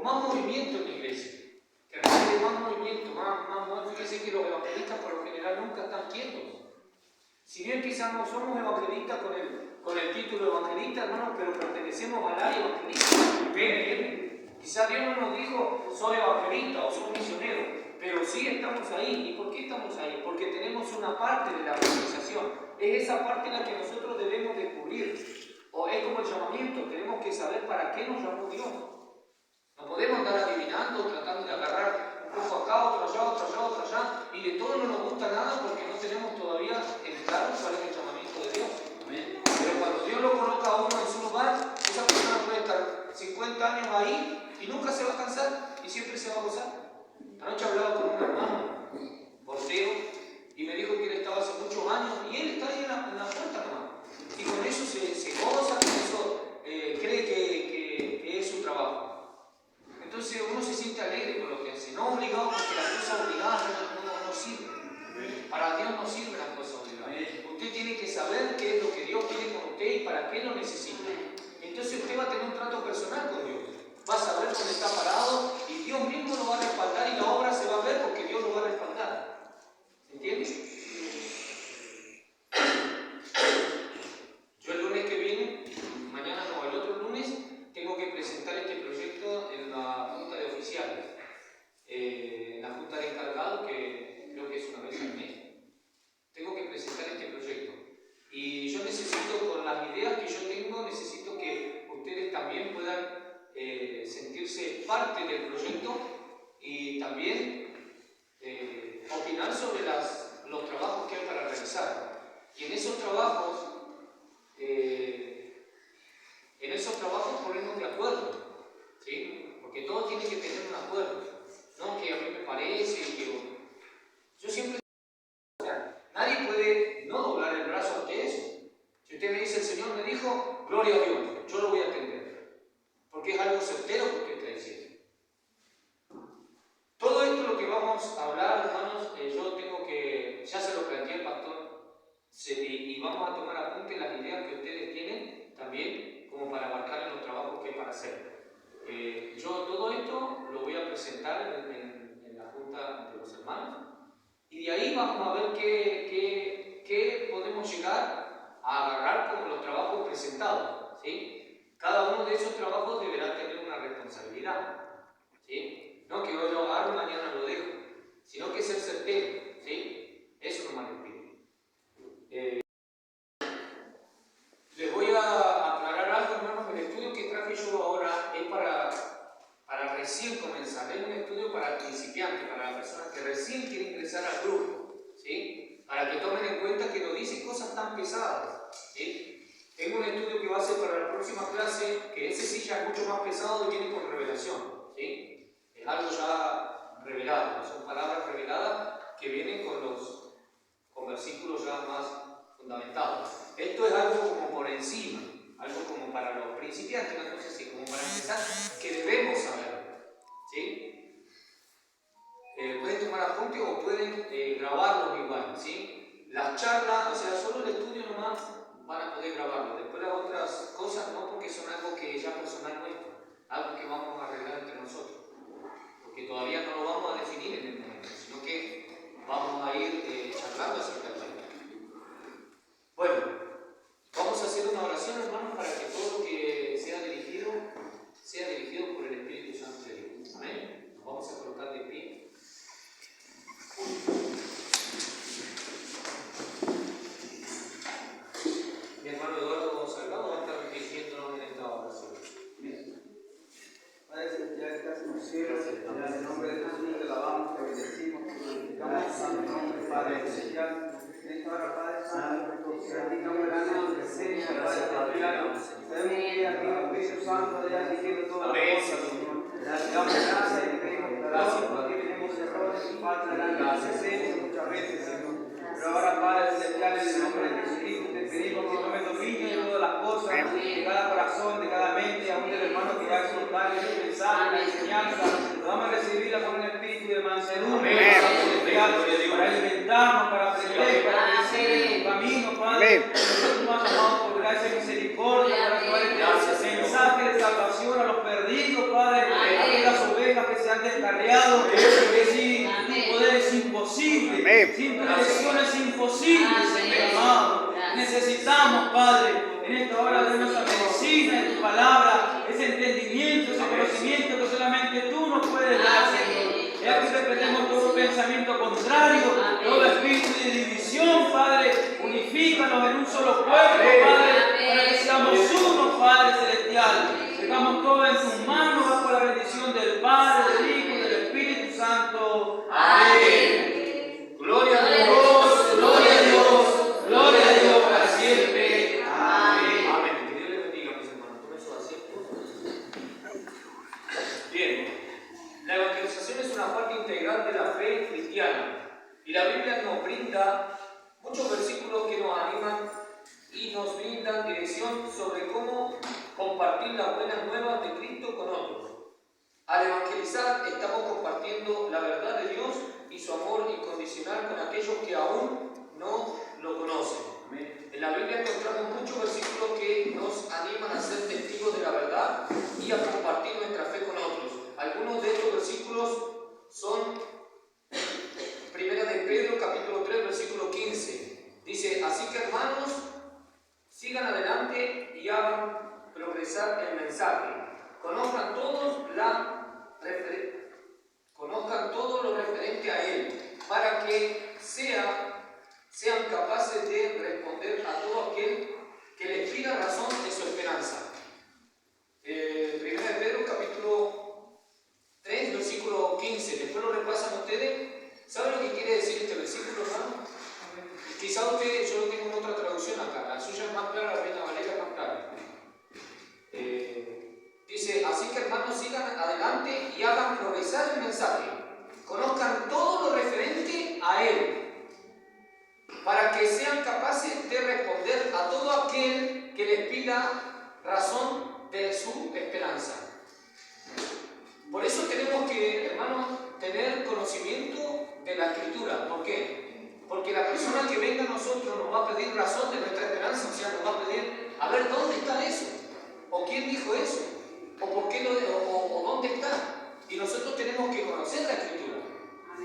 más movimiento en la iglesia, que requiere más movimiento, más. Fíjense que los evangelistas por lo general nunca están quietos. Si bien quizás no somos evangelistas con el título de evangelista, hermanos, pero pertenecemos al área evangelista. Quizás Dios no nos dijo, soy evangelista o soy misionero, pero sí estamos ahí. ¿Y por qué estamos ahí? Porque tenemos una parte de la evangelización. Es esa parte la que nosotros debemos de cubrir. O es como el llamamiento, tenemos que saber para qué nos llamó Dios. No podemos andar adivinando, tratando de agarrar un poco acá, otro allá, otro allá, otro allá, y de todo no nos gusta nada porque no tenemos todavía en claro cuál es el llamamiento de Dios. Amén. Pero cuando Dios lo coloca a uno en su lugar, esa persona puede estar 50 años ahí y nunca se va a cansar y siempre se va a gozar. Anoche hablaba con un hermano, portero, y me dijo que él estaba hace muchos años y él está ahí en la puerta nomás. Y con eso se goza, con eso cree que es su trabajo. Entonces uno se siente alegre con lo que hace, no obligado, porque las cosas obligadas no sirven. Para Dios no sirven las cosas obligadas. Usted tiene que saber qué es lo que Dios quiere con usted y para qué lo necesita. Entonces usted va a tener un trato personal con Dios. Va a saber dónde está parado y Dios mismo lo va a respaldar y la obra se va a ver porque Dios lo va a respaldar. ¿Entiendes? Yo el lunes que viene, mañana no, el otro lunes, tengo que presentar este proyecto en la Junta de Oficiales, en la Junta de Encargados, que creo que es una vez al mes. Tengo que presentar este proyecto. Y yo necesito, con las ideas que yo tengo, necesito que ustedes también puedan sentirse parte del proyecto y también opinar sobre los trabajos que hay para realizar. Y en esos trabajos ponernos de acuerdo, ¿sí? Porque todo tiene que tener un acuerdo, no que a mí me parece que yo siempre, o sea, nadie puede no doblar el brazo ante eso. Si usted me dice el Señor me dijo, gloria a Dios, yo lo voy a atender, porque es algo certero que usted está diciendo. Todo esto lo que vamos a hablar, hermanos, yo tengo que, ya se lo planteé al pastor, y vamos a tomar apunte las ideas que ustedes tienen también, como para abarcar en los trabajos que hay para hacer. Yo todo esto lo voy a presentar en la Junta de los Hermanos, y de ahí vamos a ver qué podemos llegar a agarrar como los trabajos presentados, ¿sí? Cada uno de esos trabajos deberá tener una responsabilidad, ¿sí? No que hoy lo agarro, mañana lo dejo, sino que ser certero, ¿sí? Eso no me pide. Les voy a aclarar algo, hermanos. El estudio que traje yo ahora es para recién comenzar. Es un estudio para principiantes, para las personas que recién quieren ingresar al grupo, ¿sí? Para que tomen en cuenta que no dice cosas tan pesadas, ¿sí? Tengo un estudio que va a ser para la próxima clase, que ese sí ya es mucho más pesado y viene con revelación, ¿sí? Es algo ya revelado, son palabras reveladas que vienen con versículos ya más fundamentados. Esto es algo como por encima, algo como para los principiantes, una cosa así, como para empezar, que debemos saber, ¿sí? Pueden tomar apunte o pueden grabarlo igual, ¿sí? Las charlas, o sea, solo el estudio nomás van a poder grabarlo. Después las otras cosas no, porque son algo que ya personal nuestro, algo que vamos a arreglar entre nosotros, porque todavía no lo vamos a definir en el momento, sino que vamos a ir charlando acerca de eso. Bueno, vamos a hacer una oración, hermanos, para que todo lo que sea dirigido por el Espíritu Santo de Dios. Amén. Nos vamos a colocar de pie. Mi hermano Eduardo Salgado va a estar dirigiéndonos en esta oración. Padre celestial, que estás en los cielos, en el nombre de Jesús te alabamos, te bendecimos, te glorificamos en santo nombre, Padre celestial. En esta hora, Padre Santo, practicamos la presencia, Padre celestial. Sabemos que aquí el Espíritu Santo ya dirigiendo todas las cosas, Señor. Te damos gracias y te pedimos perdón porque tenemos errores y falta de la presencia muchas veces, Señor. Pero ahora, Padre celestial, en el nombre de Jesucristo, te pedimos que tomes dominio de todas las cosas, de cada corazón, de cada mente, aún del hermano que va a exhortar el mensaje, la enseñanza. Vamos a recibirla con un espíritu de mansedumbre, para alimentarnos, para aprender, para crecer en tu camino, Padre. Nosotros nos has llamado por gracia y misericordia, para llevar el mensaje de salvación a los perdidos, Padre, a aquellas estar descarriado, porque si tu poder es imposible, sin tu dirección es imposible, Señor amado. Necesitamos, Padre, en esta hora darnos esa medicina de tu palabra, ese entendimiento, ese conocimiento que solamente tú nos puedes dar, Señor. Y aquí reprendemos todo pensamiento contrario, todo espíritu de división, Padre. Unifícanos en un solo cuerpo, Padre, para que seamos uno, Padre celestial. Dejamos todo en tus manos bajo la bendición del Padre, del Hijo y del Espíritu Santo. Amén. Gloria a Dios, gloria a Dios, gloria a Dios para siempre. Amén. Amén. Que Dios les bendiga, mis hermanos. Tomen su asiento. Bien. La evangelización es una parte integral de la fe cristiana y la Biblia nos brinda muchos versículos que nos animan y nos brindan dirección sobre cómo compartir las buenas nuevas de Cristo con otros. Al evangelizar estamos compartiendo la verdad de Dios y su amor incondicional con aquellos que aún no lo conocen. En la Biblia encontramos muchos versículos que nos animan a ser testigos de la verdad y a compartir nuestra fe con otros. Algunos de estos versículos son 1 de Pedro capítulo 3 versículo 15. Dice, así que hermanos, sigan adelante y hagan progresar el mensaje. Conozcan todo lo referente a él, para que sean capaces de responder a todo aquel que les pida razón de su esperanza. 1 de Pedro capítulo 3 versículo 15. Después lo repasan ustedes. ¿Saben lo que quiere decir este versículo, hermano? Quizá ustedes, yo lo tengo en otra traducción acá, la suya es más clara, la Reina Valera es más clara. Dice, así que hermanos, sigan adelante y hagan progresar el mensaje. Conozcan todo lo referente a él, para que sean capaces de responder a todo aquel que les pida razón de su esperanza. Por eso tenemos que, hermanos, tener conocimiento de la Escritura. ¿Por qué? Porque la persona que venga a nosotros nos va a pedir razón de nuestra esperanza, o sea, nos va a pedir, a ver, ¿dónde está eso? ¿O quién dijo eso? ¿O por qué o dónde está? Y nosotros tenemos que conocer la Escritura.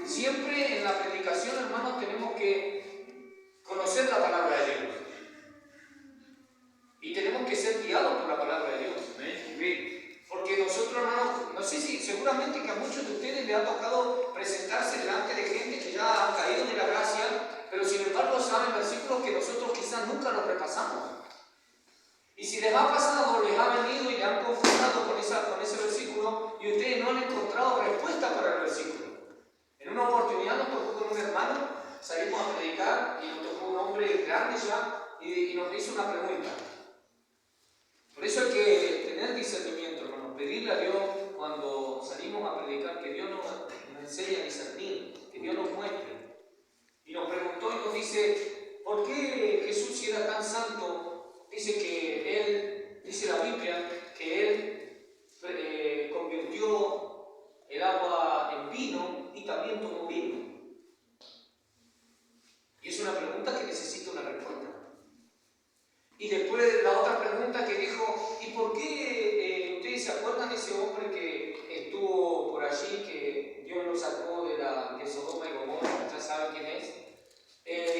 Siempre en la predicación, hermanos, tenemos que conocer la palabra de Dios. Y tenemos que ser guiados por la palabra de Dios. Porque nosotros, hermanos, no sé si, seguramente que a muchos de ustedes les ha tocado presentarse delante de gente que ya han caído de la gracia, pero sin embargo saben versículos que nosotros quizás nunca los repasamos. Y si les ha pasado, les ha venido y le han confrontado con ese versículo y ustedes no han encontrado respuesta para el versículo. En una oportunidad nos tocó con un hermano, salimos a predicar y nos tocó un hombre grande ya y nos hizo una pregunta. Por eso hay que tener discernimiento, hermano, pedirle a Dios cuando salimos a predicar que Dios nos enseñe a discernir, que Dios nos muestre. Y nos preguntó y nos dice, ¿por qué Jesús, si era tan santo, dice la Biblia, que Él convirtió el agua en vino y también tomó vino? Y es una pregunta que necesita una respuesta. Y después la otra pregunta que dijo, ¿y por qué ustedes se acuerdan de ese hombre que estuvo por allí, que Dios lo sacó de Sodoma y Gomorra, ya saben quién es?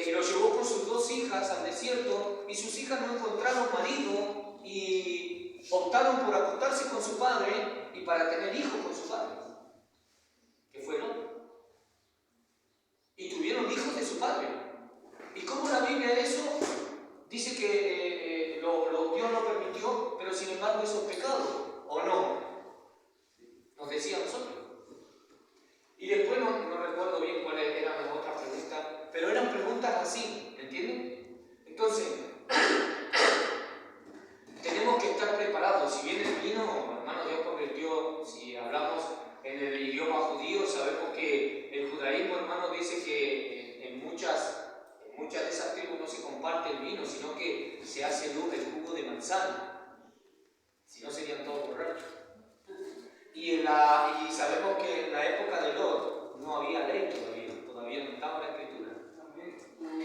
Y lo llevó con sus 2 hijas al desierto y sus hijas no encontraron marido y optaron por acostarse con su padre y para tener hijos con su padre, que fue Lot. Y tuvieron hijos de su padre. ¿Y cómo la Biblia eso? Dice que Dios lo permitió, pero sin embargo eso es pecado, ¿o no? Nos decía a nosotros. Y después no recuerdo bien cuáles eran las otras preguntas, pero eran preguntas así, ¿entienden? Entonces, tenemos que estar preparados. Si bien el vino, hermano, Dios convirtió, si hablamos en el idioma judío, sabemos que el judaísmo, hermano, dice que en muchas de esas tribus no se comparte el vino, sino que se hace el jugo de manzana. Si no, serían todos borrachos. Y sabemos que en la época de Lot no había ley todavía no estaba la Escritura.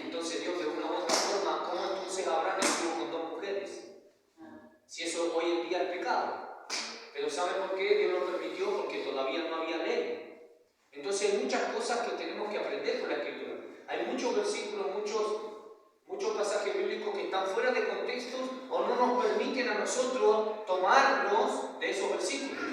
Entonces Dios, de una u otra forma, ¿cómo entonces Abraham estuvo con 2 mujeres? Si eso hoy en día es pecado. Pero ¿saben por qué Dios lo permitió? Porque todavía no había ley. Entonces hay muchas cosas que tenemos que aprender por la Escritura. Hay muchos versículos, muchos pasajes bíblicos que están fuera de contexto o no nos permiten a nosotros tomarnos de esos versículos.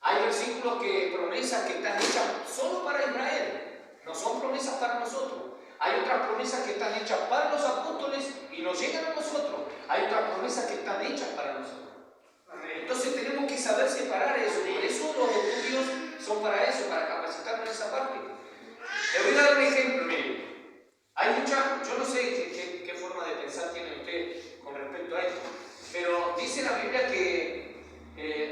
Hay versículos promesas que están hechas solo para Israel, no son promesas para nosotros. Hay otras promesas que están hechas para los apóstoles y nos llegan a nosotros. Hay otras promesas que están hechas para nosotros. Entonces tenemos que saber separar eso. Por eso los estudios son para eso, para capacitarnos en esa parte. Le voy a dar un ejemplo, miren. Hay yo no sé qué forma de pensar tiene usted con respecto a esto, pero dice la Biblia que,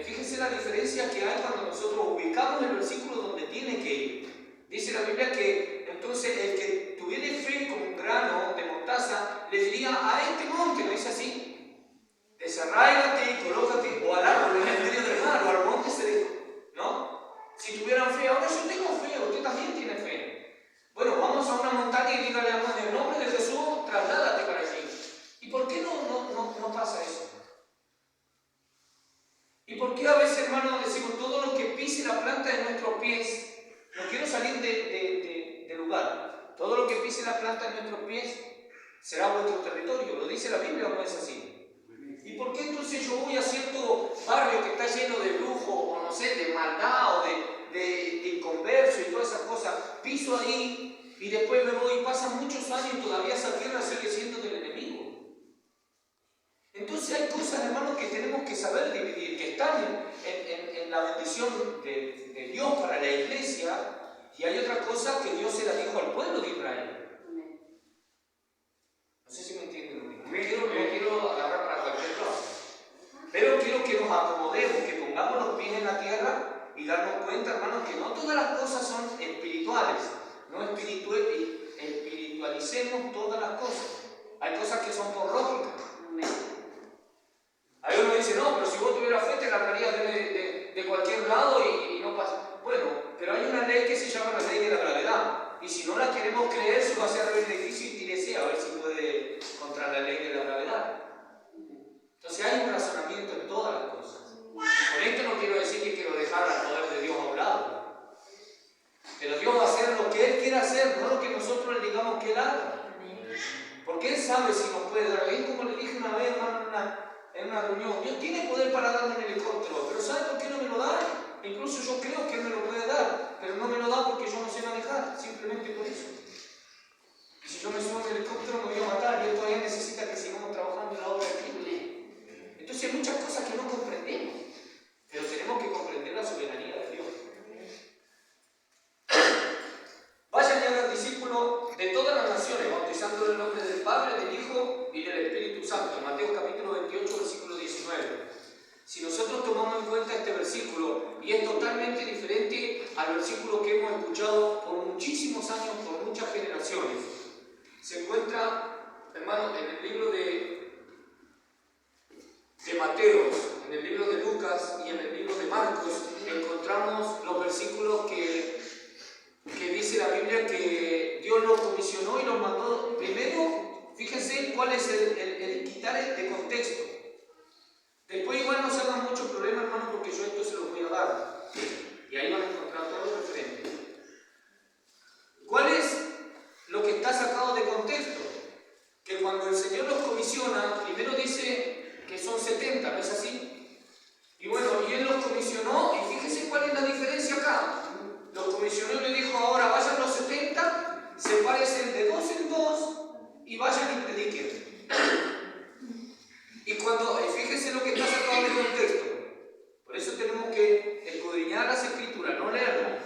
fíjense la diferencia que hay cuando nosotros ubicamos el versículo donde tiene que ir. Dice la Biblia que entonces el que tuviera fe como un grano de mostaza le diría a este monte, ¿no es así? Desarráigate y colócate, o al árbol en el medio del mar, o al monte se deja, ¿no? Si tuvieran fe, ahora yo tengo fe, usted también tiene fe. Bueno, vamos a una montaña y dígale a en el nombre de Jesús, trasládate para allí. ¿Y por qué no pasa eso? ¿Y por qué a veces, hermanos, decimos todo lo que pise la planta de nuestros pies? No quiero salir de lugar. Todo lo que pise la planta de nuestros pies será vuestro territorio. ¿Lo dice la Biblia o no es así? ¿Y por qué entonces yo voy a cierto barrio que está lleno de brujo, o no sé, de maldad, o de inconverso y todas esas cosas? Piso ahí y después me voy y pasan muchos años y todavía esa tierra sigue siendo del enemigo. Entonces hay cosas, hermanos, que tenemos que saber dividir, que están en la bendición de Dios para la iglesia, y hay otras cosas que Dios se las dijo al pueblo de Israel. No sé si me entienden lo mismo. No quiero agarrar para cualquier lado. Pero quiero que nos acomodemos, que pongamos los pies en la tierra y darnos cuenta, hermanos, que no todas las cosas son espirituales. No espiritualicemos todas las cosas. Hay cosas que son por lógica. Hay uno que dice, no, pero si vos tuvieras fe te largarías de cualquier lado y no pasa. Bueno, pero hay una ley que se llama la ley de la gravedad. Y si no la queremos creer, se va a hacer bien difícil y desea a ver si puede contra la ley de la gravedad. Entonces hay un razonamiento en todas las cosas. Con esto no quiero decir que quiero dejar al poder de Dios a un lado. Pero Dios va a hacer lo que Él quiera hacer, no lo que nosotros le digamos que Él haga. Porque Él sabe si nos puede dar. Es como le dije una vez, hermano, en una reunión. Dios tiene poder para darme un helicóptero, pero ¿sabe por qué no me lo da? Incluso yo creo que Él me lo puede dar, pero no me lo da porque yo no sé manejar, simplemente por eso. Y si yo me subo en el helicóptero me voy a matar y Él todavía necesita que sigamos trabajando en la obra aquí. Entonces hay muchas cosas que no comprendemos, pero tenemos que comprender la soberanía de Dios. Vayan y hagan discípulos de todas las naciones, bautizando en el nombre del Padre, del Hijo y del Espíritu Santo. Mateo capítulo 28, versículo 19. Si nosotros tomamos en cuenta este versículo, y es totalmente diferente al versículo que hemos escuchado por muchísimos años, por muchas generaciones, se encuentra, hermanos, en el libro de Mateo, en el libro de Lucas y en el libro de Marcos, encontramos los versículos que dice la Biblia que Dios los comisionó y los mandó. Primero, fíjense cuál es el quitar de contexto. Después igual no se hagan mucho problema, hermano, porque yo esto se los voy a dar. Y ahí van a encontrar todos los referentes. ¿Cuál es lo que está sacado de contexto? Que cuando el Señor los comisiona, primero dice que son 70, ¿no es así? Y bueno, y Él los comisionó, y fíjense cuál es la diferencia acá. Los comisionó y le dijo, ahora vayan los 70, sepárense de 2 en 2 y vayan y prediquen. Y cuando, fíjense lo que está sacado de contexto. Por eso tenemos que escudriñar las Escrituras, no leerlas.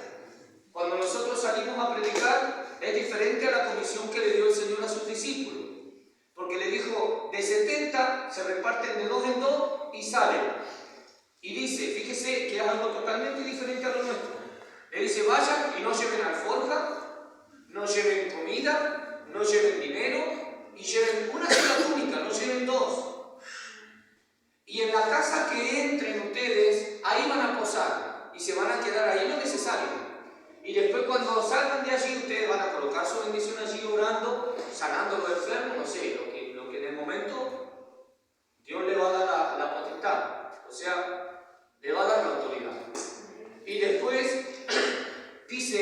Cuando nosotros salimos a predicar, es diferente a la comisión que le dio el Señor a sus discípulos. Porque le dijo, de 70 se reparten de 2 en 2 y salen. Y dice, fíjese que es algo totalmente diferente a lo nuestro. Le dice, vayan y no lleven alforja, no lleven comida, no lleven dinero, y lleven una sola túnica, no lleven 2. Y en la casa que entren ustedes, ahí van a posar, y se van a quedar ahí lo necesario. Y después cuando salgan de allí, ustedes van a colocar su bendición allí orando, sanando a los enfermos, no sé, lo que en el momento Dios le va a dar la potestad, o sea, le va a dar la autoridad. Y después dice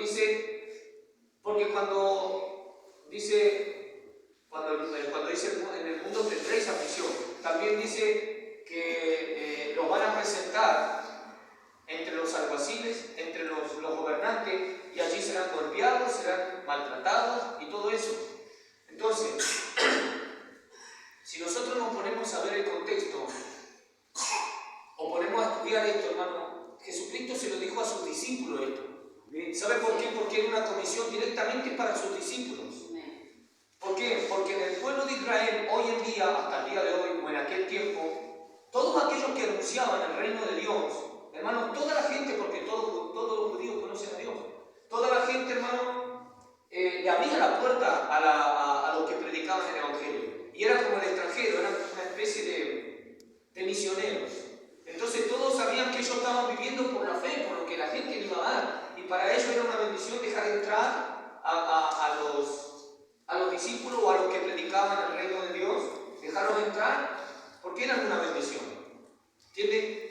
dice, porque cuando dice en el mundo tendréis aflicción, también dice que los van a presentar entre los alguaciles, entre los gobernantes, y allí serán golpeados, serán maltratados y todo eso. Entonces, si nosotros nos ponemos a ver el contexto, o ponemos a estudiar esto, hermano, Jesucristo se lo dijo a sus discípulos esto. ¿Sabe por qué? Porque era una comisión directamente para sus discípulos. ¿Por qué? Porque en el pueblo de Israel, hoy en día, hasta el día de hoy, o en aquel tiempo, todos aquellos que anunciaban el reino de Dios, hermano, toda la gente, porque todos los judíos conocen a Dios, toda la gente, hermano, le abría la puerta a los que predicaban el Evangelio. Y era como el extranjero, era una especie de misioneros. Entonces todos sabían que ellos estaban viviendo por la fe, por lo que la gente le iba a dar. Y para ellos era una bendición dejar entrar a los discípulos o a los que predicaban el reino de Dios, dejarlos entrar, porque eran una bendición. ¿Entienden?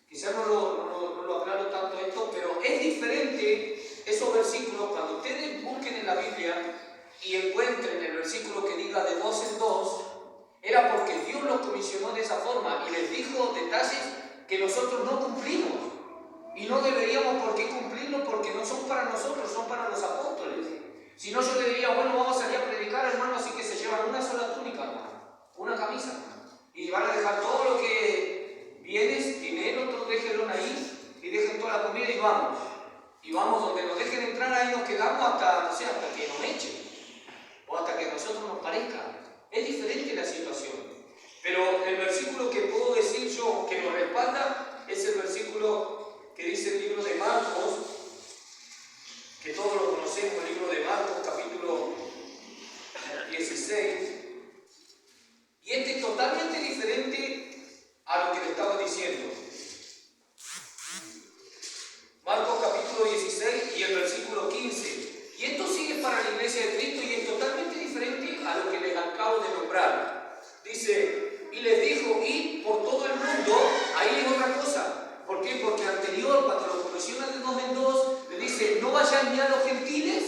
Quizás no lo aclaro tanto esto, pero es diferente esos versículos cuando ustedes busquen en la Biblia y encuentren el versículo que diga de 2 en 2, era porque Dios los comisionó de esa forma y les dijo detalles que nosotros no cumplimos y no deberíamos por qué cumplirlos porque no son para nosotros, son para los apóstoles. Si no, yo le diría, bueno, vamos a salir a predicar, hermano, así que se llevan una sola túnica, hermano, una camisa, y van a dejar todo lo que bienes, dinero, todo déjenlo ahí y dejen toda la comida y vamos. Y vamos donde nos dejen entrar, ahí nos quedamos hasta, no sé, hasta que nos echen o hasta que a nosotros nos parezca. Es diferente la situación. Pero el versículo que puedo decir yo que nos respalda es el versículo que dice el libro de Marcos, que todos lo conocemos, el libro de Marcos, capítulo 16. Y este es totalmente diferente a lo que le estaba diciendo. Marcos capítulo 16 y el versículo 15. Y esto sigue para la iglesia de Cristo y es totalmente diferente a lo que les acabo de nombrar. Dice, y les dijo, id por todo el mundo. Ahí es otra cosa. ¿Por qué? Porque anterior, cuando lo comisiona de 2 en 2, le dice, no vayáis ni a los gentiles,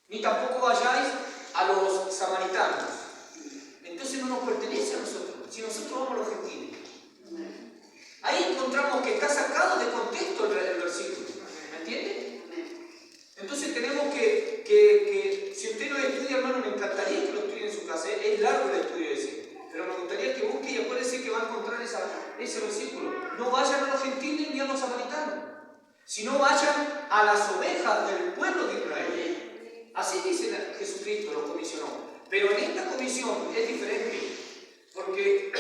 ni tampoco vayáis a los samaritanos. Entonces no nos pertenece a nosotros, si nosotros vamos a los gentiles. Ahí encontramos que está sacado de contexto el versículo. ¿Me entiende? Entonces tenemos que si usted lo estudia, hermano, me encantaría que lo estudie en su casa. Es largo el estudio ese. Pero me gustaría que busque y acuérdese que va a encontrar ese versículo. No vayan a los gentiles ni a los samaritanos, sino vayan a las ovejas del pueblo de Israel. Así dice Jesucristo, lo comisionó. Pero en esta comisión es diferente, porque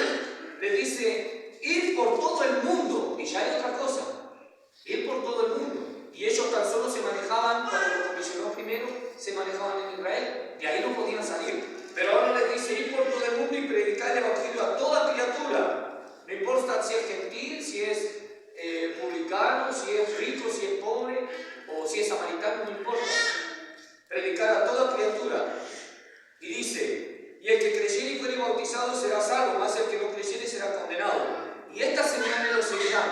le dice, ir por todo el mundo, y ya hay otra cosa, ir por todo el mundo. Y ellos tan solo se manejaban, cuando lo comisionó primero, se manejaban en Israel, de ahí no podían salir. Pero ahora les dice, ir por todo el mundo y predicar el evangelio a toda criatura. No importa si es gentil, si es publicano, si es rico, si es pobre, o si es samaritano, no importa. Predicar a toda criatura. Y dice, y el que creyere y fuere bautizado será salvo, mas el que no creyere será condenado. Y estas señales lo seguirán.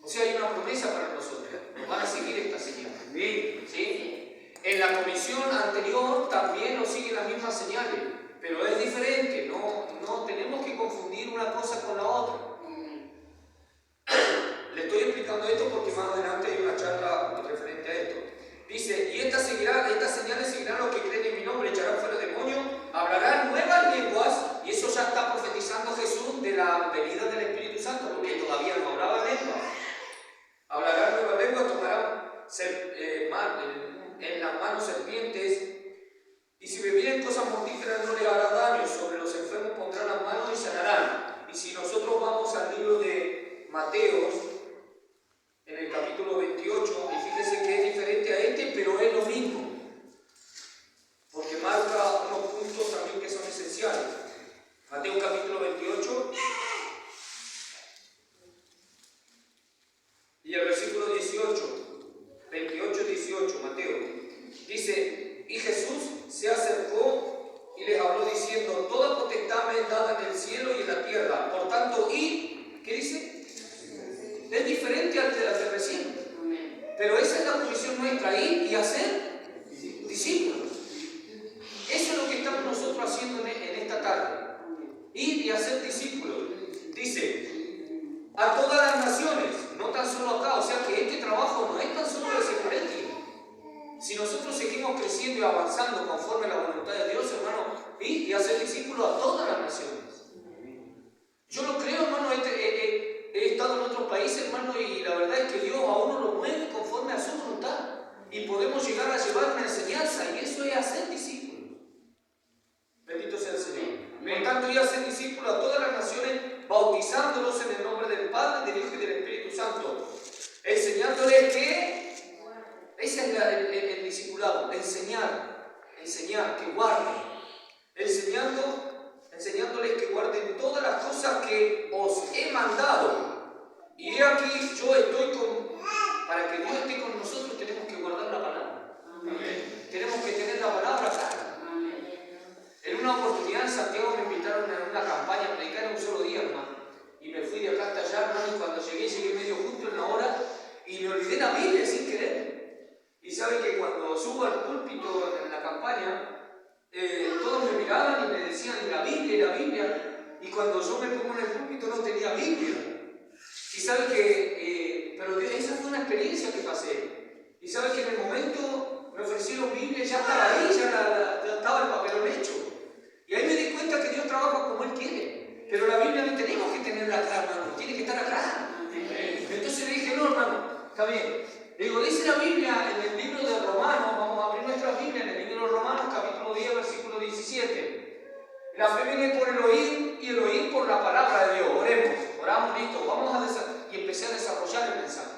O sea, hay una promesa para nosotros. Nos van a seguir estas señales. ¿Sí? En la comisión anterior también nos siguen las mismas señales, pero es diferente. No tenemos que confundir una cosa con la otra. Le estoy explicando esto porque más adelante hay una charla referente a esto. Dice, y estas señales seguirán los que creen en mi nombre, echarán fuera demonios, hablarán nuevas lenguas, y eso ya está profetizando Jesús de la venida del Espíritu Santo, porque todavía no hablaba lenguas. Hablarán nuevas lenguas, tomarán en las manos serpientes, y si bebieren cosas mortíferas no les hará daño, sobre los enfermos pondrán las manos y sanarán. Y si nosotros vamos al libro de Mateo, en el capítulo 28, y fíjese que es diferente a este, pero es lo mismo, porque marca unos puntos también que son esenciales. Mateo capítulo 28 y el versículo 28, Mateo, dice, y Jesús se acercó y les habló diciendo, toda potestad me es dada en el cielo y en la tierra, por tanto, ¿qué dice? Es diferente al de recién, pero esa es la es nuestra, ir y hacer discípulos. Eso es lo que estamos nosotros haciendo en esta tarde. Ir y hacer discípulos. Dice, a todas las naciones, no tan solo acá. O sea que este trabajo no es tan solo de Securetti. Si nosotros seguimos creciendo y avanzando conforme a la voluntad de Dios, hermano, ir y hacer discípulos a todas las naciones. Yo lo creo, hermano, he estado en otros países, hermano, y la verdad es que Dios a uno lo mueve conforme a su voluntad. Y podemos llegar a llevar una enseñanza, y eso es hacer discípulos. Bendito sea el Señor. Por tanto, y hacer discípulos a todas las naciones, bautizándolos en el nombre del Padre, del Hijo y del Espíritu Santo. Enseñándoles que, ese es el discipulado, enseñar, que guarden. Enseñándoles que guarden todas las cosas que os he mandado. Y he aquí, yo estoy para que Dios esté con nosotros, tenemos que guardar la palabra. Amén. Tenemos que tener la palabra clara. En una oportunidad en Santiago me invitaron a una campaña a predicar en un solo día, hermano. Y me fui de acá hasta allá, hermano, y cuando llegué medio justo en la hora y me olvidé la Biblia sin querer. Y sabe que cuando subo al púlpito en la campaña, todos me miraban y me decían, la Biblia. Y cuando yo me pongo en el púlpito no tenía Biblia. Y sabe que, pero esa fue una experiencia que pasé. Y sabe que en el momento me ofrecieron Biblia, ya estaba ahí, ya estaba el papelón hecho. Y ahí me di cuenta que Dios trabaja como Él quiere. Pero la Biblia no tenemos que tenerla acá, hermano, tiene que estar acá. Entonces le dije, no, hermano, está bien. Le digo, dice la Biblia en el libro de Romanos, vamos a abrir nuestra Biblia en el libro de Romanos, capítulo 10, versículo 17. La fe viene por el oír y el oír por la palabra de Dios. Oramos, listo, y empecé a desarrollar el mensaje.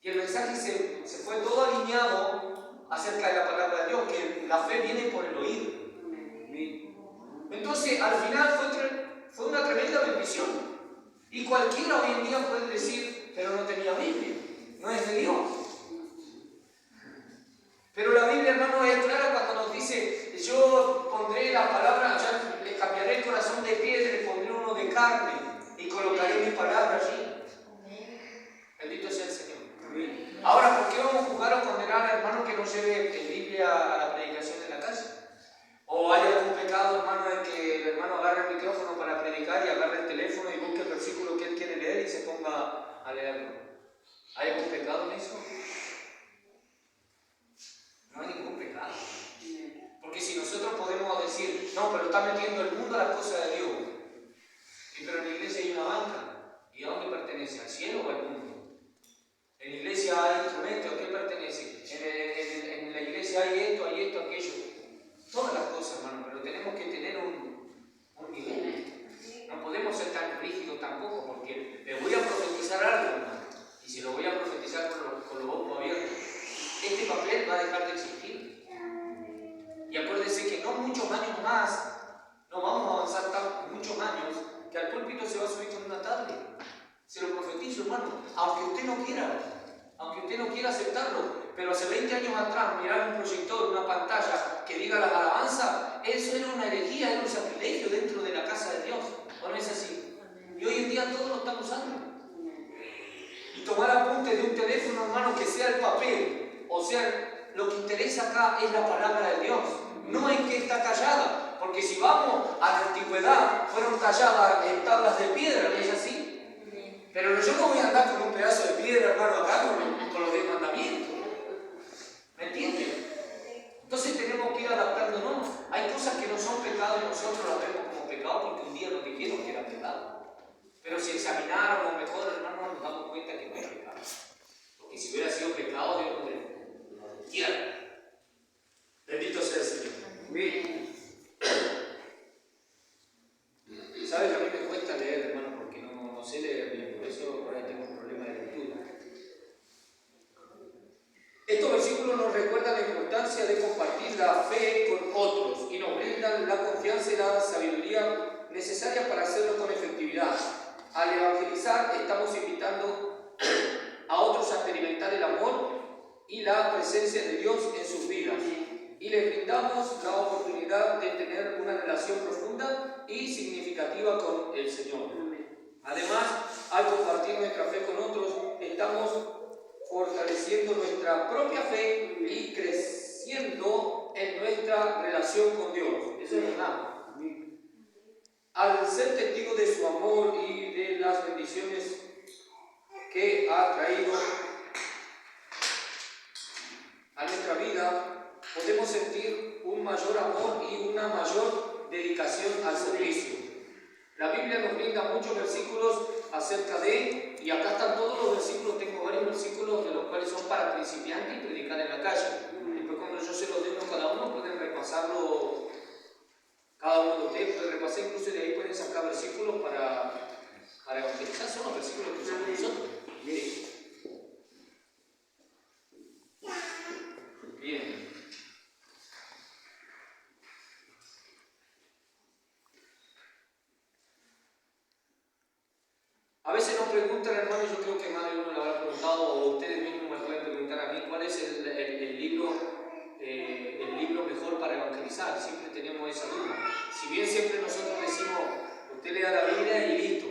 Y el mensaje se fue todo alineado acerca de la palabra de Dios, que la fe viene por el oír. Entonces, al final fue una tremenda bendición. Y cualquiera hoy en día puede decir, pero no tenía Biblia, no es de Dios. Pero la Biblia, hermano, es clara cuando nos dice, yo pondré la palabra, ya le cambiaré el corazón de piedra, le pondré uno de carne y colocaré mi palabra allí. Bendito sea el Señor. Ahora, ¿por qué vamos a juzgar o condenar al hermano que no lleve Biblia a la predicación en la casa? ¿O hay algún pecado, hermano, en que el hermano agarre el micrófono para predicar y agarre el teléfono y busque el versículo que él quiere leer y se ponga a leerlo? ¿Hay algún pecado en eso? No hay ningún pecado. Porque si nosotros podemos decir, no, pero está metiendo el mundo a las cosas de Dios. Pero en la iglesia hay una banca. ¿Y a dónde pertenece? ¿Al cielo o al mundo? En la iglesia hay instrumentos, ¿a qué pertenece? En la iglesia hay esto, aquello. Todas las cosas, hermano, pero tenemos que tener un nivel. No podemos ser tan rígidos tampoco, porque les voy a profetizar algo, hermano. Y si lo voy a profetizar con los ojos abiertos, este papel va a dejar de existir. Y acuérdense que no muchos años más, no vamos a avanzar muchos años, que al púlpito se va a subir con una tablet. Se lo profetizo, hermano, aunque usted no quiera aceptarlo. Pero hace 20 años atrás, mirar un proyector, una pantalla que diga las alabanzas, eso era una herejía, era un sacrilegio dentro de la casa de Dios. ¿O no es así? Y hoy en día todos lo están usando. Y tomar apuntes de un teléfono, hermano, que sea el papel, o sea, lo que interesa acá es la palabra de Dios, no en que está tallada, porque si vamos a la antigüedad, fueron talladas en tablas de piedra, ¿no es así? Pero yo no voy a andar con un pedazo de piedra, hermano, acá con los 10 mandamientos. ¿Me entienden? Entonces tenemos que ir adaptándonos. Hay cosas que no son pecado y nosotros las vemos como pecado porque un día nos dijeron que era pecado. Pero si examináramos mejor, hermano, nos damos cuenta que no es pecado. Porque si hubiera sido pecado, Dios no lo quiera. Bendito sea el Señor. ¿Sabes que a mí me cuesta leer, hermano? Porque no sé leer bien. Por eso por ahí tengo un problema de lectura. Estos versículos nos recuerdan la importancia de compartir la fe con otros y nos brindan la confianza y la sabiduría necesarias para hacerlo con efectividad. Al evangelizar, estamos invitando a otros a experimentar el amor y la presencia de Dios en sus vidas. Y les brindamos la oportunidad de tener una relación profunda y significativa con el Señor. Además, al compartir nuestra fe con otros, estamos fortaleciendo nuestra nuestra propia fe y creciendo en nuestra relación con Dios. Eso es verdad. Al ser testigo de su amor y de las bendiciones que ha traído a nuestra vida, podemos sentir un mayor amor y una mayor dedicación al servicio. La Biblia nos brinda muchos versículos acerca de, y acá están todos los versículos, tengo varios versículos de los cuales son para principiantes y predicar en la calle. Después cuando yo se los dé a cada uno pueden repasarlo, cada uno de ustedes puede repasar, incluso de ahí pueden sacar versículos para evangelizar, son los versículos que usamos nosotros. Bien. A veces nos preguntan, hermanos, yo creo que más de uno le habrá preguntado, o ustedes mismos me pueden preguntar a mí, ¿cuál es el libro mejor para evangelizar? Siempre tenemos esa duda. Si bien siempre nosotros decimos, usted lea la Biblia y listo,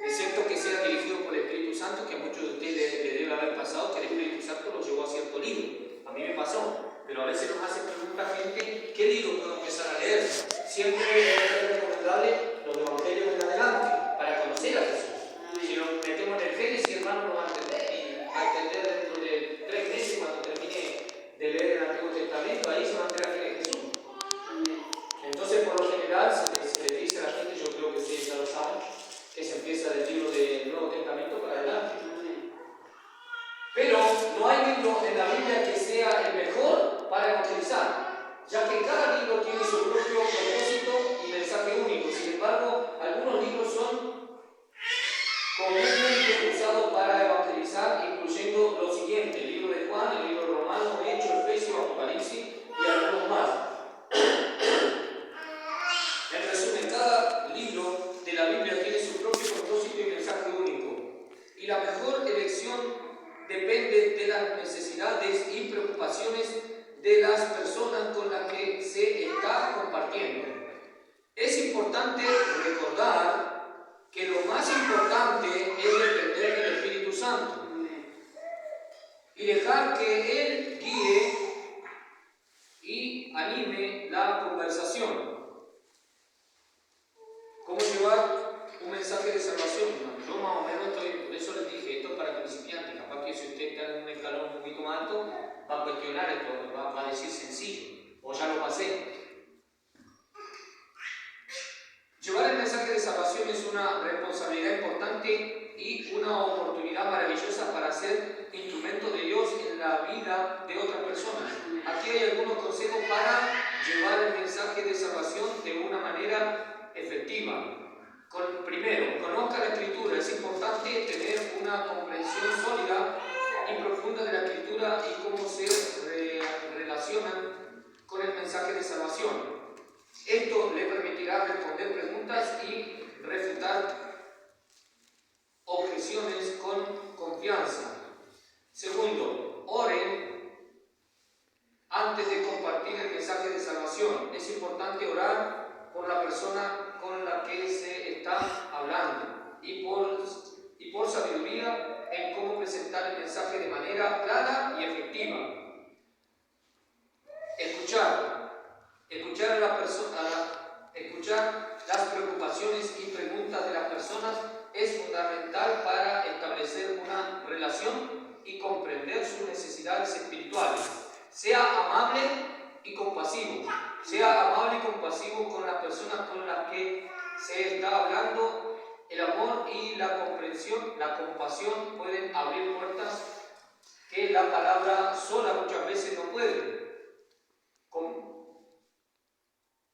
excepto que sea dirigido por el Espíritu Santo, que a muchos de ustedes le debe haber pasado, que el Espíritu Santo los llevó a cierto libro. A mí me pasó, pero a veces nos hace preguntar gente, ¿qué libro puedo empezar a leer? Siempre es recomendable los evangelios en adelante, para conocer a Jesús. Si nos metemos en el Génesis, hermano, lo va a entender, y va a entender dentro de 3 meses, cuando termine de leer el Antiguo Testamento, ahí se va a enterar quién es Jesús. Entonces, por lo general, se le dice a la gente, yo creo que ustedes ya lo saben, que se empieza del libro del Nuevo Testamento para adelante. Pero no hay libro en la Biblia que sea el mejor para evangelizar, ya que cada libro tiene su propio propósito y mensaje único. Sin embargo, algunos libros son comúnmente usados para evangelizar, incluyendo lo siguiente: el libro de Juan, el libro de Romanos, Hechos, Efesios, Apocalipsis y algunos más. En resumen, cada libro de la Biblia tiene su propio propósito y mensaje único, y la mejor elección depende de las necesidades y preocupaciones de las personas con las que se está compartiendo. Es importante recordar que lo más importante es depender del Espíritu Santo y dejar que Él guíe y anime la conversación. ¿Cómo llevar un mensaje de salvación? Yo más o menos por eso les dije, esto es para principiantes. Capaz que si usted está en un escalón un poquito más alto, va a cuestionar esto, va a decir sencillo, o ya lo pasé. Llevar el mensaje de salvación es una responsabilidad importante y una oportunidad maravillosa para ser instrumento de Dios en la vida de otras personas. Aquí hay algunos consejos para llevar el mensaje de salvación de una manera efectiva. Primero, conozca la Escritura. Es importante tener una comprensión sólida y profunda de la Escritura y cómo se relacionan con el mensaje de salvación. Esto le permitirá responder preguntas y refutar objeciones con confianza. Segundo, oren antes de compartir el mensaje de salvación. Es importante orar por la persona con la que se está hablando y por sabiduría en cómo presentar el mensaje de manera clara y efectiva. Escuchar a la persona, escuchar las preocupaciones y preguntas de las personas es fundamental para establecer una relación y comprender sus necesidades espirituales. Sea amable y compasivo. Sea amable y compasivo con las personas con las que se está hablando. El amor y la comprensión, la compasión pueden abrir puertas que la palabra sola muchas veces no puede.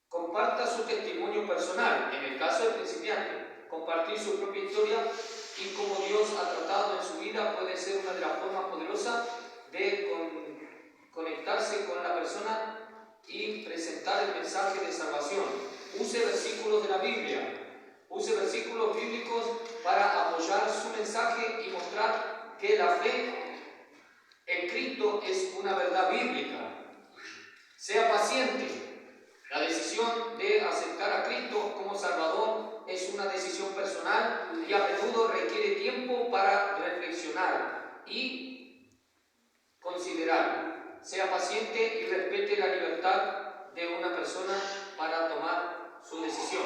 Comparta su testimonio personal, en el caso del principiante. Compartir su propia historia y cómo Dios ha tratado en su vida puede ser una de las formas poderosas de conectarse con la persona y presentar el mensaje de salvación. Use versículos de la Biblia, use versículos bíblicos para apoyar su mensaje y mostrar que la fe en Cristo es una verdad bíblica. Sea paciente. La decisión de aceptar a Cristo como Salvador es una decisión personal y a menudo requiere tiempo para reflexionar y considerar. Sea paciente y respete la libertad de una persona para tomar su decisión.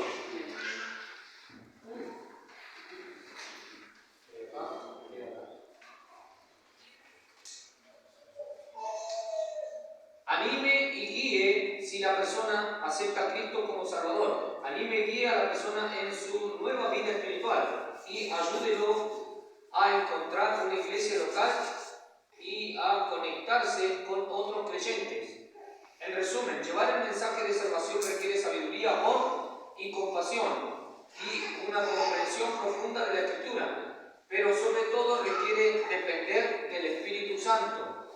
Anime y guíe si la persona acepta a Cristo como Salvador. Anime y guíe a la persona en su nueva vida espiritual y ayúdelo a encontrar una iglesia local y a conectarse con otros creyentes. En resumen, llevar el mensaje de salvación requiere sabiduría, amor y compasión y una comprensión profunda de la Escritura, pero sobre todo requiere depender del Espíritu Santo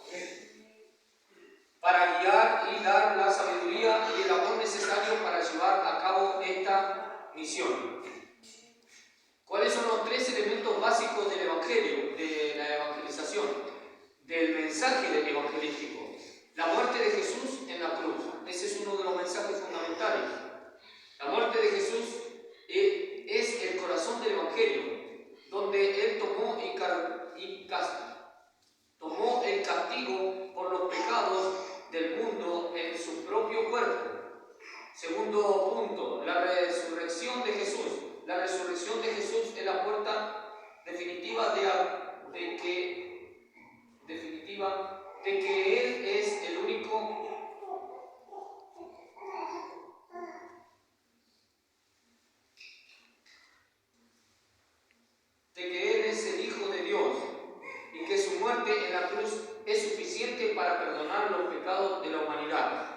para guiar y dar la sabiduría y el amor necesario para llevar a cabo esta misión. ¿Cuáles son los 3 elementos básicos del Evangelio, de la evangelización, del mensaje evangelístico? La muerte de Jesús en la cruz. Ese es uno de los mensajes fundamentales. La muerte de Jesús es el corazón del Evangelio, donde Él tomó el castigo por los pecados del mundo en su propio cuerpo. Segundo punto, la resurrección de Jesús. La resurrección de Jesús es la puerta definitiva de que Él es el único Hijo de Dios y que su muerte en la cruz es suficiente para perdonar los pecados de la humanidad.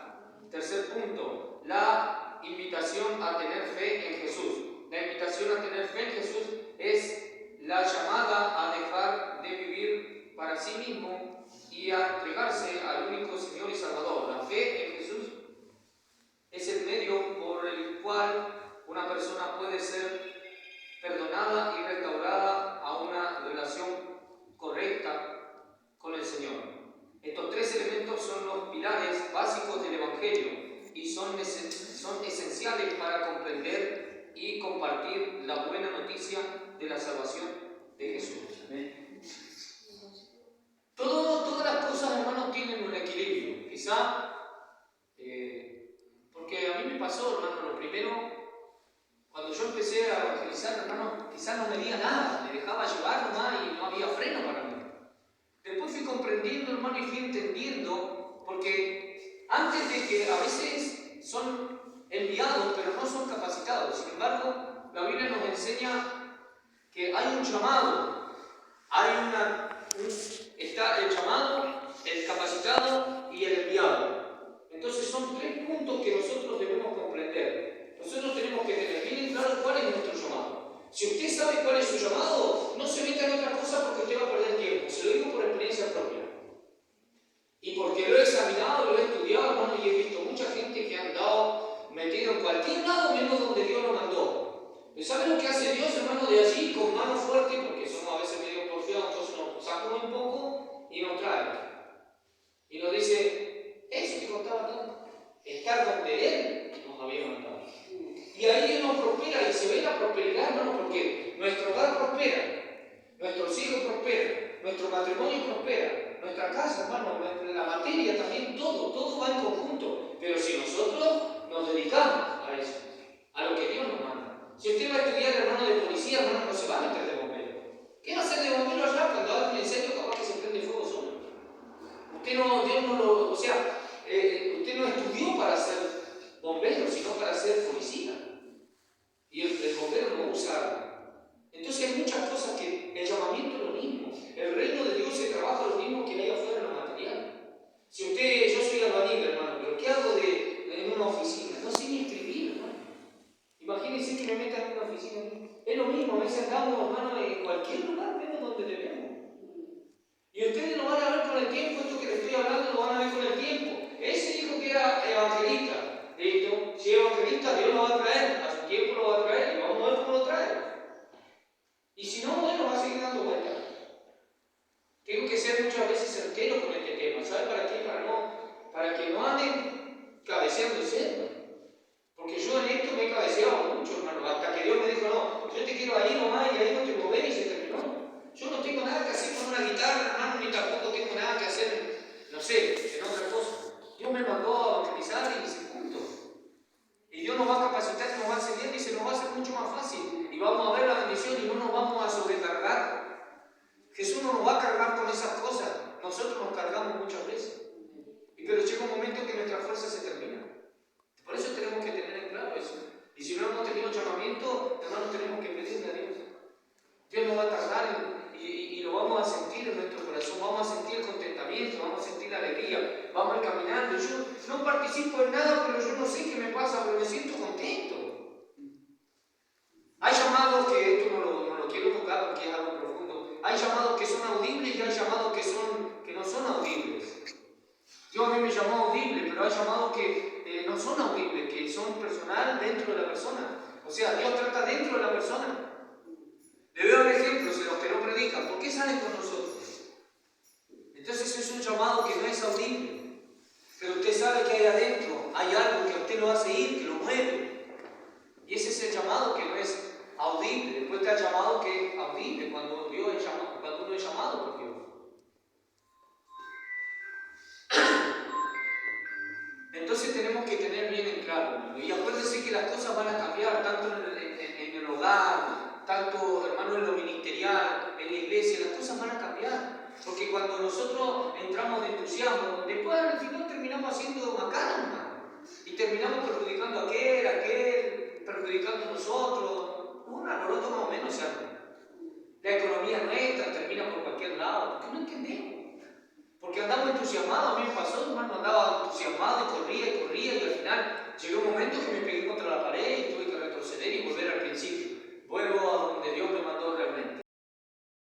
Tercer punto, la invitación a tener fe en Jesús. La invitación a tener fe en Jesús es la llamada a dejar de vivir para sí mismo y a entregarse al único Señor y Salvador. La fe en Jesús es el medio por el cual una persona puede ser perdonada y restaurada a una relación correcta con el Señor. Estos 3 elementos son los pilares básicos del Evangelio y son esenciales para comprender y compartir la buena noticia de la salvación de Jesús. Todas las cosas, hermanos, tienen un equilibrio. Quizá, porque a mí me pasó, hermano, lo primero, cuando yo empecé a evangelizar, hermano, quizás no medía nada, me dejaba llevar nomás y no había freno para mí. Después fui comprendiendo, hermano, y fui entendiendo, porque antes de que a veces son enviados, pero no son capacitados. Sin embargo, la Biblia nos enseña que hay un llamado, está el llamado, el capacitado y el enviado. Entonces son 3 puntos que nosotros debemos comprender. Nosotros tenemos que tener bien claro cuál es nuestro llamado. Si usted sabe cuál es su llamado, no se meta en otra cosa porque usted va a perder tiempo. Se lo digo por experiencia propia. Y porque lo he examinado, lo he estudiado, hermano, y he visto mucha gente que ha andado metido en cualquier lado menos donde Dios lo mandó. ¿Sabe lo que hace Dios, hermano, de allí con mano fuerte? Porque somos a veces medio porfiados, entonces nos saca un poco y nos trae. Y nos dice, eso que costaba tanto, estar donde Él nos había mandado. Y ahí nos prospera y se ve la prosperidad, hermano, porque nuestro hogar prospera, nuestros hijos prosperan, nuestro matrimonio prospera, nuestra casa, hermano, la materia también, todo va en conjunto. Pero si nosotros nos dedicamos a eso, a lo que Dios nos manda. Si usted va a estudiar, hermano, de policía, hermano, no se va a meter de bombero. ¿Qué va a hacer de bombero allá cuando hay un incendio capaz que se prende fuego solo? Usted no estudió para ser bombero, sino para ser policía. Y el bombero no usa arma. Entonces hay muchas cosas que el llamamiento es lo mismo. El reino de Dios se trabaja lo mismo que hay afuera en lo material. Si yo soy albañil, hermano, pero ¿qué hago en una oficina? No sé ni escribir, hermano. Imagínense que me metan en una oficina. Es lo mismo, a veces andamos, hermano, en cualquier lugar menos donde debemos. Y ustedes lo van a ver con el tiempo, esto que les estoy hablando lo van a ver con el tiempo. Ese dijo que era evangelista. ¿Listo? Si es evangelista, Dios lo va a traer, a su tiempo lo va a traer y vamos a ver cómo lo trae. Y si no, bueno, va a seguir dando vueltas. Tengo que ser muchas veces certero con este tema. ¿Sabe para qué? Para que no anden cabeceando el cerdo. Porque yo en esto me he cabeceado mucho, hermano, hasta que Dios me dijo, no, yo te quiero ahí nomás y ahí no te mover y se terminó. Yo no tengo nada que hacer con una guitarra, hermano, ni tampoco tengo nada que hacer a sobrecargar. Jesús no nos va a cargar con esas cosas. Nosotros nos cargamos muchas veces. Pero llega un momento en que nuestra fuerza se termina. Por eso tenemos que tener en claro eso. Y si no hemos tenido llamamiento, hermanos, tenemos que pedirle a Dios. Dios nos va a tardar y lo vamos a sentir en nuestro corazón. Vamos a sentir contentamiento, vamos a sentir alegría. Vamos a ir caminando. Yo no participo en nada, pero yo no sé qué me pasa, pero me siento contento. Hay llamados que, esto no lo quiero tocar porque es algo profundo, hay llamados que son audibles y hay llamados que no son audibles. Dios a mí me llamó audible, pero hay llamados que no son audibles, que son personal dentro de la persona. O sea, Dios trata dentro de la persona. Le veo ejemplos de los que no predican. ¿Por qué salen con nosotros? Entonces es un llamado que no es audible. Pero usted sabe que hay adentro, hay algo que a usted lo hace ir, que lo mueve. Y ese es el llamado que no es audible. Después está el llamado que es audible, cuando uno es llamado por Dios. Entonces tenemos que tener bien en claro. Y acuérdense que las cosas van a cambiar, tanto en el hogar, tanto, hermano, en lo ministerial, en la iglesia, las cosas van a cambiar. Porque cuando nosotros entramos de entusiasmo, después al final terminamos haciendo macanas, hermano. Y terminamos perjudicando a aquel, perjudicando a nosotros. Un alboroto más o menos se arma.